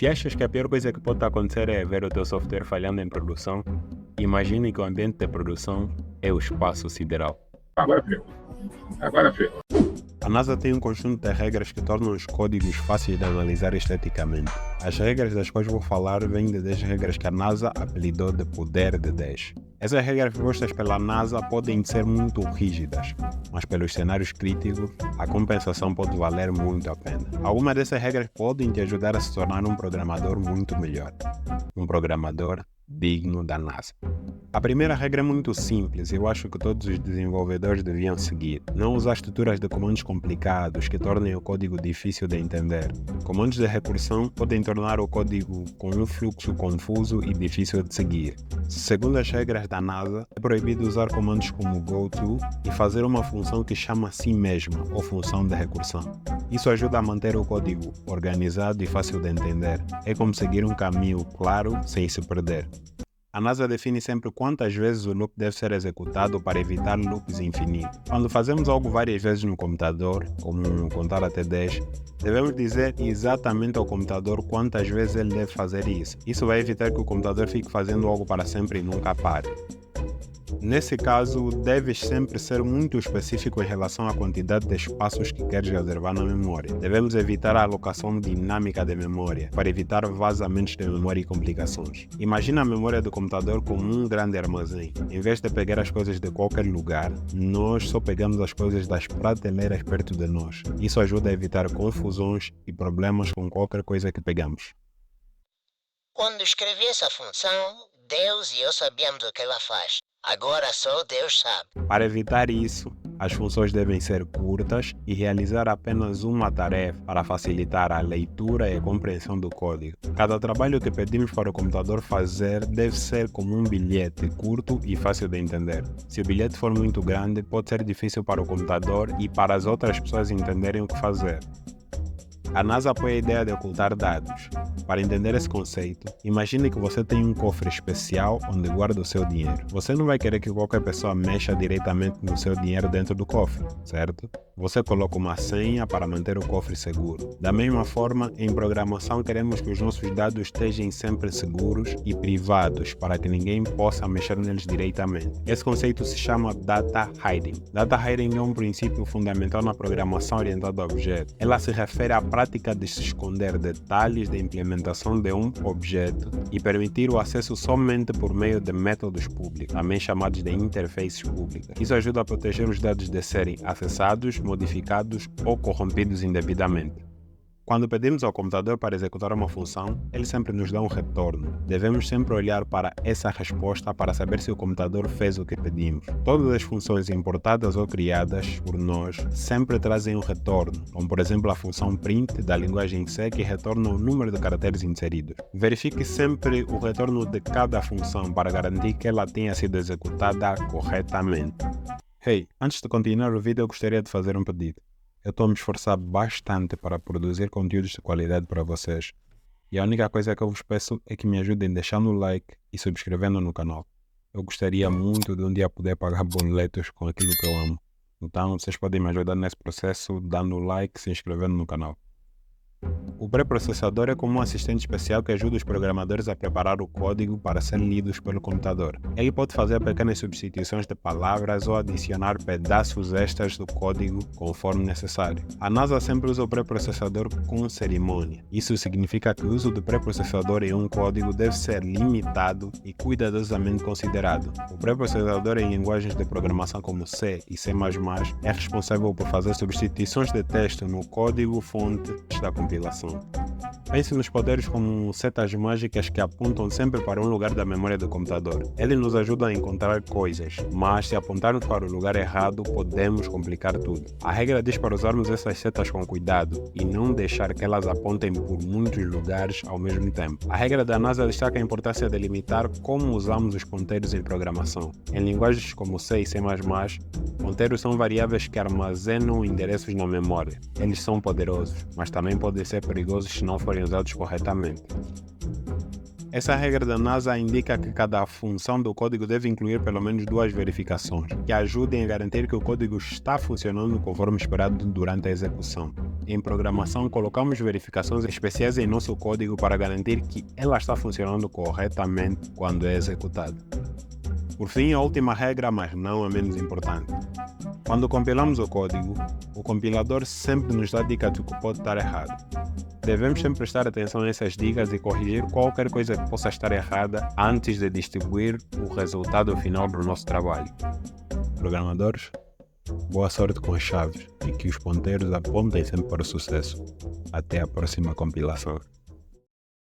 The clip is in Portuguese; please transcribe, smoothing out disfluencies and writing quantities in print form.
Se achas que a pior coisa que pode acontecer é ver o teu software falhando em produção, imagine que o ambiente de produção é o espaço sideral. Agora ferrou. Agora ferrou. A NASA tem um conjunto de regras que tornam os códigos fáceis de analisar esteticamente. As regras das quais vou falar vêm de 10 regras que a NASA apelidou de Poder de 10. Essas regras propostas pela NASA podem ser muito rígidas, mas pelos cenários críticos, a compensação pode valer muito a pena. Algumas dessas regras podem te ajudar a se tornar um programador muito melhor. Um programador digno da NASA. A primeira regra é muito simples e eu acho que todos os desenvolvedores deviam seguir. Não usar estruturas de comandos complicados que tornem o código difícil de entender. Comandos de recursão podem tornar o código com um fluxo confuso e difícil de seguir. Segundo as regras da NASA, é proibido usar comandos como goto e fazer uma função que chama a si mesma, ou função de recursão. Isso ajuda a manter o código organizado e fácil de entender. É como seguir um caminho claro sem se perder. A NASA define sempre quantas vezes o loop deve ser executado para evitar loops infinitos. Quando fazemos algo várias vezes no computador, como contar até 10, devemos dizer exatamente ao computador quantas vezes ele deve fazer isso. Isso vai evitar que o computador fique fazendo algo para sempre e nunca pare. Nesse caso, deves sempre ser muito específico em relação à quantidade de espaços que queres reservar na memória. Devemos evitar a alocação dinâmica de memória, para evitar vazamentos de memória e complicações. Imagina a memória do computador como um grande armazém. Em vez de pegar as coisas de qualquer lugar, nós só pegamos as coisas das prateleiras perto de nós. Isso ajuda a evitar confusões e problemas com qualquer coisa que pegamos. Quando escrevi essa função, Deus e eu sabíamos o que ela faz. Agora só Deus sabe. Para evitar isso, as funções devem ser curtas e realizar apenas uma tarefa para facilitar a leitura e a compreensão do código. Cada trabalho que pedimos para o computador fazer deve ser como um bilhete curto e fácil de entender. Se o bilhete for muito grande, pode ser difícil para o computador e para as outras pessoas entenderem o que fazer. A NASA apoia a ideia de ocultar dados. Para entender esse conceito, imagine que você tem um cofre especial onde guarda o seu dinheiro. Você não vai querer que qualquer pessoa mexa diretamente no seu dinheiro dentro do cofre, certo? Você coloca uma senha para manter o cofre seguro. Da mesma forma, em programação queremos que os nossos dados estejam sempre seguros e privados para que ninguém possa mexer neles diretamente. Esse conceito se chama Data Hiding. Data Hiding é um princípio fundamental na programação orientada a objetos. Ela se refere à prática de se esconder detalhes da implementação de um objeto e permitir o acesso somente por meio de métodos públicos, também chamados de interfaces públicas. Isso ajuda a proteger os dados de serem acessados, modificados ou corrompidos indevidamente. Quando pedimos ao computador para executar uma função, ele sempre nos dá um retorno. Devemos sempre olhar para essa resposta para saber se o computador fez o que pedimos. Todas as funções importadas ou criadas por nós sempre trazem um retorno, como por exemplo a função print da linguagem C que retorna o número de caracteres inseridos. Verifique sempre o retorno de cada função para garantir que ela tenha sido executada corretamente. Hey, antes de continuar o vídeo eu gostaria de fazer um pedido. Eu estou a me esforçar bastante para produzir conteúdos de qualidade para vocês. E a única coisa que eu vos peço é que me ajudem deixando o like e subscrevendo no canal. Eu gostaria muito de um dia poder pagar boletos com aquilo que eu amo. Então vocês podem me ajudar nesse processo dando like e se inscrevendo no canal. O pré-processador é como um assistente especial que ajuda os programadores a preparar o código para ser lidos pelo computador. Ele pode fazer pequenas substituições de palavras ou adicionar pedaços extras do código conforme necessário. A NASA sempre usa o pré-processador com cerimônia. Isso significa que o uso do pré-processador em um código deve ser limitado e cuidadosamente considerado. O pré-processador em linguagens de programação como C e C++ é responsável por fazer substituições de texto no código-fonte da compilação. Pense nos poderes como setas mágicas que apontam sempre para um lugar da memória do computador. Eles nos ajudam a encontrar coisas, mas se apontarmos para o lugar errado, podemos complicar tudo. A regra diz para usarmos essas setas com cuidado e não deixar que elas apontem por muitos lugares ao mesmo tempo. A regra da NASA destaca a importância de limitar como usamos os ponteiros em programação. Em linguagens como C e C++, ponteiros são variáveis que armazenam endereços na memória. Eles são poderosos, mas também podem ser perigosos se não forem usados corretamente. Essa regra da NASA indica que cada função do código deve incluir pelo menos 2 verificações, que ajudem a garantir que o código está funcionando conforme esperado durante a execução. Em programação, colocamos verificações especiais em nosso código para garantir que ela está funcionando corretamente quando é executada. Por fim, a última regra, mas não a menos importante. Quando compilamos o código, o compilador sempre nos dá dicas do que pode estar errado. Devemos sempre prestar atenção a essas dicas e corrigir qualquer coisa que possa estar errada antes de distribuir o resultado final do nosso trabalho. Programadores, boa sorte com as chaves e que os ponteiros apontem sempre para o sucesso. Até a próxima compilação.